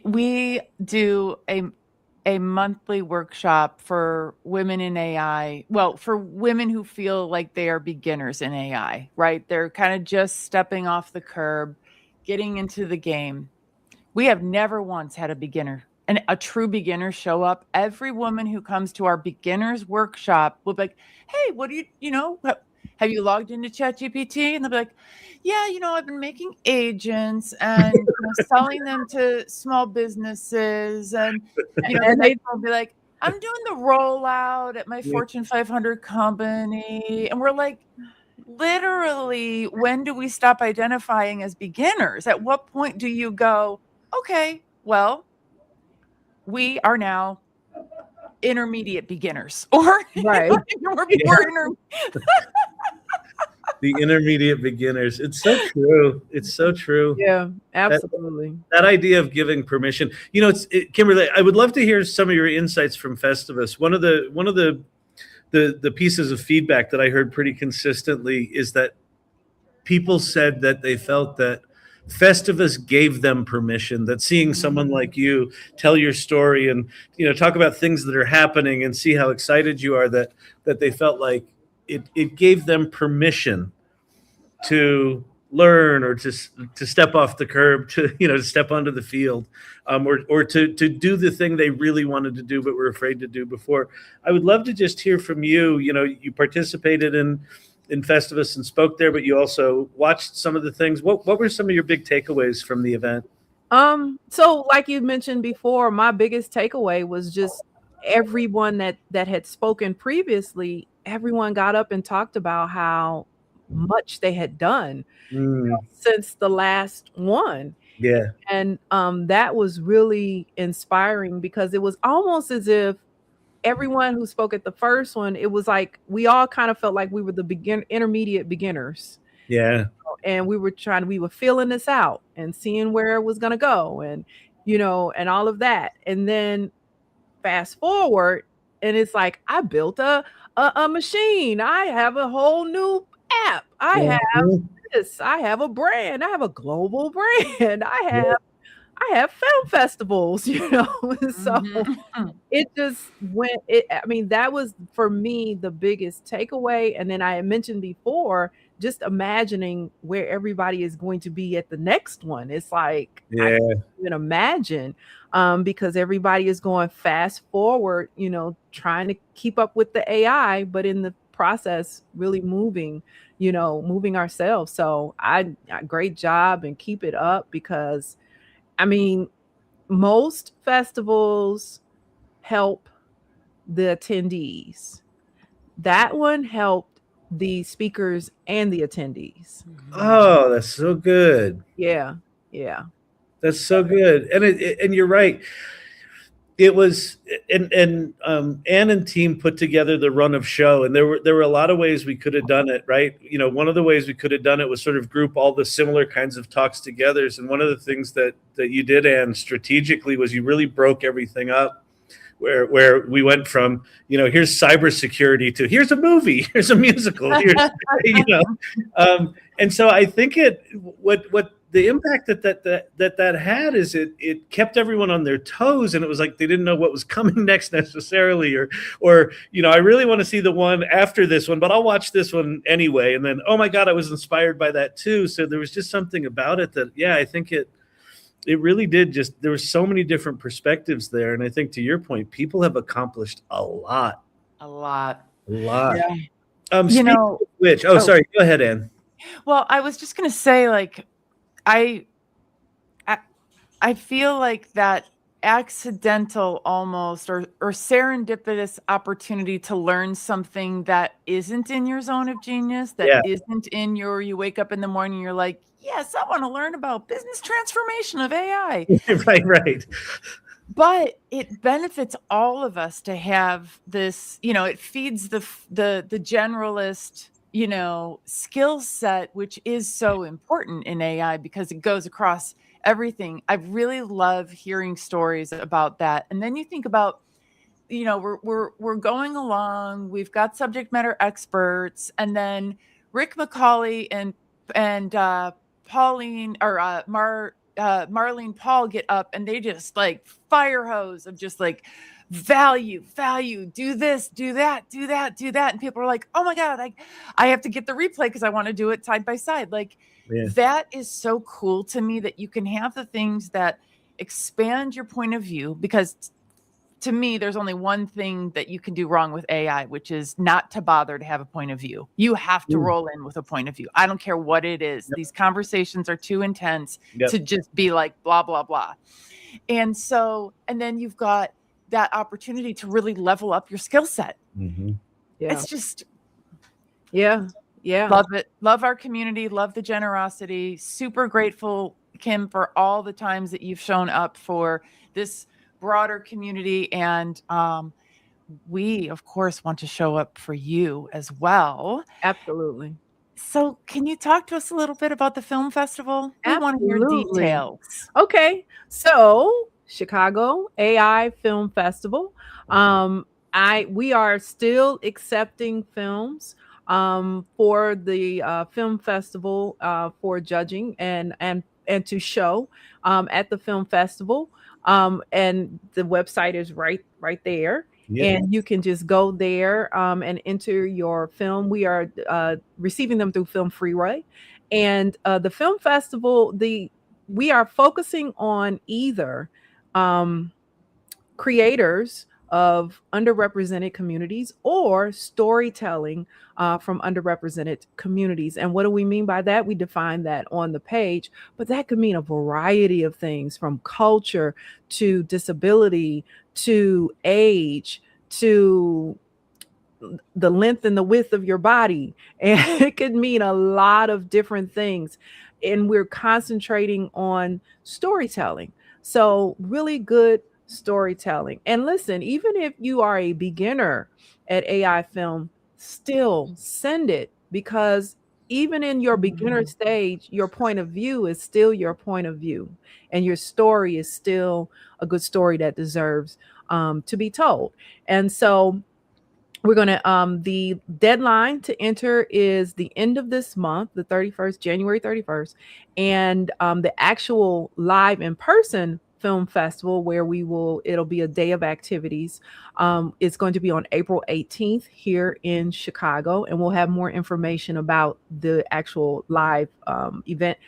We do a monthly workshop for women in AI. Well, for women who feel like they are beginners in AI, right? They're kind of just stepping off the curb, getting into the game. We have never once had a beginner and a true beginner show up. Every woman who comes to our beginners workshop will be like, hey, what do you know, have you logged into ChatGPT? And they'll be like, yeah, you know, I've been making agents and selling them to small businesses. And, you know, and they will be like, I'm doing the rollout at my Fortune 500 company. And we're like, literally, when do we stop identifying as beginners? At what point do you go, okay, well, we are now intermediate beginners, or right. The intermediate beginners. It's so true. It's so true. Yeah, absolutely. That idea of giving permission. You know, Kimberly, I would love to hear some of your insights from Festivus. One of the pieces of feedback that I heard pretty consistently is that people said that they felt that Festivus gave them permission, that seeing someone like you tell your story and, you know, talk about things that are happening and see how excited you are, that they felt like it gave them permission to learn, or to step off the curb, to, you know, to step onto the field, or to do the thing they really wanted to do but were afraid to do before. I would love to just hear from you. You know, you participated in Festivus and spoke there, but you also watched some of the things. What were some of your big takeaways from the event? So like you mentioned before, my biggest takeaway was just everyone that had spoken previously, everyone got up and talked about how much they had done since the last one. Yeah. And that was really inspiring, because it was almost as if everyone who spoke at the first one, it was like we all kind of felt like we were the intermediate beginners. Yeah. And we were feeling this out and seeing where it was going to go, and, you know, and all of that. And then fast forward, and it's like, I built a machine. I have a whole new app. I have this. I have a brand. I have a global brand. I have film festivals, you know. So it just went. I mean, that was for me the biggest takeaway. And then I had mentioned before, just imagining where everybody is going to be at the next one. It's like, I can't even imagine, because everybody is going fast forward, you know, trying to keep up with the AI, but in the process, really moving ourselves. So great job, and keep it up, because I mean, most festivals help the attendees. That one helped the speakers and the attendees. Oh, that's so good. Yeah. That's so good. And you're right. It was, and Ann and team put together the run of show, and there were a lot of ways we could have done it, right? You know, one of the ways we could have done it was sort of group all the similar kinds of talks together. And one of the things that you did, Ann, strategically, was you really broke everything up, where we went from, you know, here's cybersecurity to here's a movie, here's a musical, here's, you know, and so I think what the impact that had is it kept everyone on their toes, and it was like they didn't know what was coming next necessarily, or I really want to see the one after this one, but I'll watch this one anyway. And then, oh my God, I was inspired by that too. So there was just something about it that, I think it really did there were so many different perspectives there. And I think, to your point, people have accomplished a lot. Yeah. Speaking of which, sorry, go ahead, Ann. Well, I was just going to say, like, I feel like that accidental almost or serendipitous opportunity to learn something that isn't in your zone of genius, that isn't in you wake up in the morning, you're like, yes, I want to learn about business transformation of AI. Right. But it benefits all of us to have this, it feeds the generalist, skill set, which is so important in AI because it goes across everything. I really love hearing stories about that. And then you think about, we're going along, we've got subject matter experts, and then Rick McCauley and Pauline or Marlene Paul get up and they just like fire hose of just like value, do this, do that. And people are like, oh my God, I have to get the replay because I want to do it side by side. Like that is so cool to me, that you can have the things that expand your point of view, because to me, there's only one thing that you can do wrong with AI, which is not to bother to have a point of view. You have to roll in with a point of view. I don't care what it is. These conversations are too intense to just be like, blah, blah, blah. And then you've got that opportunity to really level up your skill set. Mm-hmm. Yeah. It's just, yeah. Love it. Love our community. Love the generosity. Super grateful, Kim, for all the times that you've shown up for this broader community. And we, of course, want to show up for you as well. Absolutely. So can you talk to us a little bit about the film festival? We want to hear details. Okay. So Chicago AI Film Festival. We are still accepting films for the film festival for judging and to show at the film festival. And the website is right there. Yeah. And you can just go there and enter your film. We are receiving them through Film Freeway. And the film festival, we are focusing on either creators of underrepresented communities or storytelling from underrepresented communities. And what do we mean by that? We define that on the page, but that could mean a variety of things, from culture to disability to age to the length and the width of your body. And it could mean a lot of different things. And we're concentrating on storytelling. So really good storytelling. And listen, even if you are a beginner at AI film, still send it, because even in your beginner stage, your point of view is still your point of view, and your story is still a good story that deserves to be told. And so we're going to, the deadline to enter is the end of this month, the 31st, January 31st. And the actual live in person film festival, where it'll be a day of activities. It's going to be on April 18th here in Chicago. And we'll have more information about the actual live event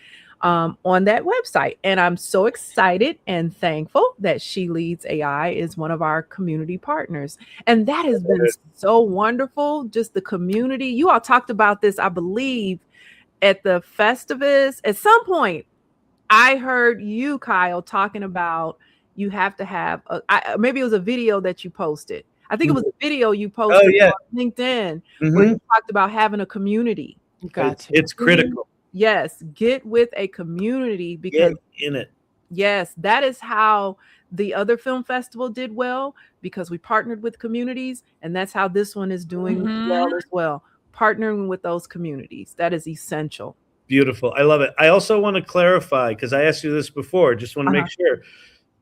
on that website. And I'm so excited and thankful that She Leads AI is one of our community partners. And that has been so wonderful. Just the community. You all talked about this, I believe, at the Festivus. At some point, I heard you, Kyle, talking about you have to have maybe it was a video that you posted. I think it was a video you posted on LinkedIn where you talked about having a community. Gotcha. It's critical. Yes, get with a community, because get in it. Yes, that is how the other film festival did well, because we partnered with communities, and that's how this one is doing well as well. Partnering with those communities, that is essential. Beautiful. I love it. I also want to clarify, because I asked you this before, just want to make sure.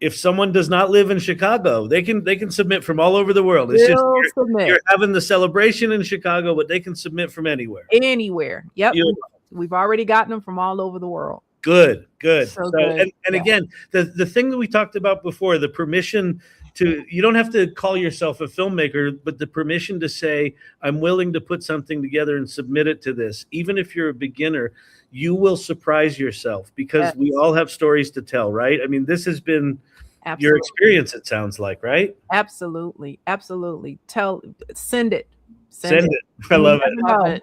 If someone does not live in Chicago, they can submit from all over the world. It's just you're having the celebration in Chicago, but they can submit from anywhere. Anywhere. Yep. Beautiful. We've already gotten them from all over the world. Good. So good. And again, the thing that we talked about before, the permission to, you don't have to call yourself a filmmaker, but the permission to say, I'm willing to put something together and submit it to this. Even if you're a beginner, you will surprise yourself because we all have stories to tell, right? I mean, this has been your experience, it sounds like, right? Absolutely. Send it. Send it. I love it.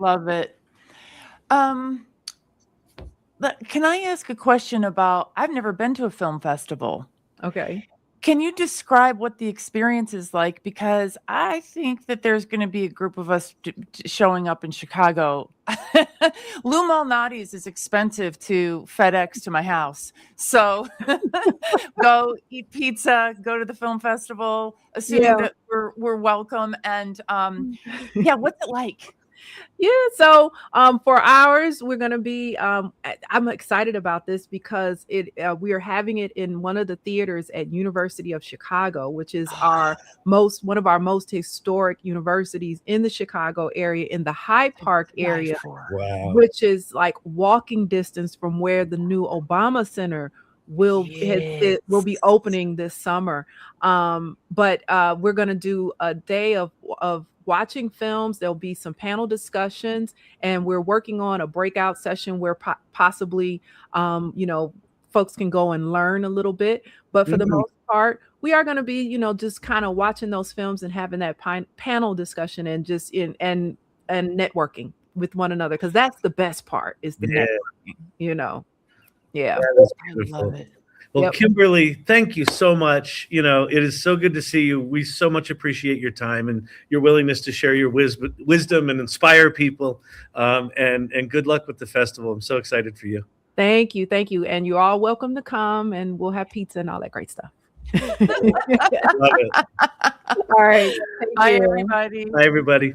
Love it. Can I ask a question about, I've never been to a film festival. Okay. Can you describe what the experience is like? Because I think that there's going to be a group of us showing up in Chicago. Lou Malnati's is expensive to FedEx to my house. So go eat pizza, go to the film festival, assuming that we're welcome. And what's it like? Yeah, so for ours, we're going to be, I'm excited about this because we are having it in one of the theaters at University of Chicago, which is one of our most historic universities in the Chicago area, in the Hyde Park area, which is like walking distance from where the new Obama Center will be opening this summer. But we're going to do a day of watching films. There'll be some panel discussions, and we're working on a breakout session where possibly, folks can go and learn a little bit. But for the most part, we are going to be, just kind of watching those films and having that panel discussion and just and networking with one another, because that's the best part, is the networking, Yeah. I love it. Well, Yep. Kimberly, thank you so much. It is so good to see you. We so much appreciate your time and your willingness to share your wisdom and inspire people. And good luck with the festival. I'm so excited for you. Thank you. And you're all welcome to come, and we'll have pizza and all that great stuff. Love it. All right. Bye, everybody. Bye, everybody.